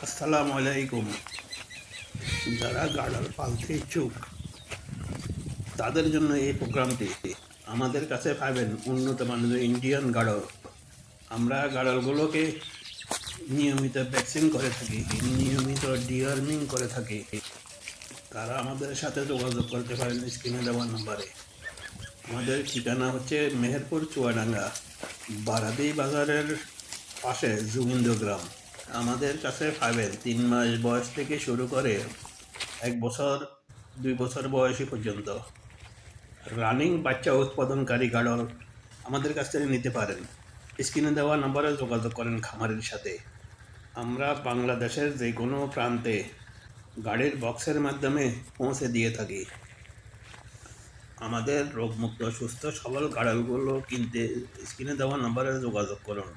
আসসালামু আলাইকুম। যারা গাড়ল পালতে ইচ্ছুক তাদের জন্য এই প্রোগ্রামটি। আমাদের কাছে পাবেন উন্নত মানের ইন্ডিয়ান গাড়ল। আমরা গাড়লগুলোকে নিয়মিত ভ্যাকসিন করে থাকি, নিয়মিত ডিওয়ার্মিং করে থাকি। তারা আমাদের সাথে যোগাযোগ করতে পারেন স্ক্রিনে দেওয়া নাম্বারে। আমাদের ঠিকানা হচ্ছে মেহেরপুর চুয়াডাঙ্গা, বারাদি বাজারের পাশে জুগিন্দ গ্রাম। আমাদের কাছে পাবেন 3 মাস বয়স থেকে শুরু করে 1 বছর 2 বছর বয়সী পর্যন্ত রানিং বাচ্চা উৎপাদনকারী গাড়ল আমাদের কাছ থেকে নিতে পারেন। স্ক্রিনে দেওয়া নাম্বারে যোগাযোগ করেন খামারের সাথে। আমরা বাংলাদেশের যে কোনো প্রান্তে গাড়ির বক্সের মাধ্যমে পৌঁছে দিয়ে থাকি। আমাদের রোগমুক্ত সুস্থ সবল গাড়লগুলো কিনতে স্ক্রিনে দেওয়া নাম্বারে যোগাযোগ করুন।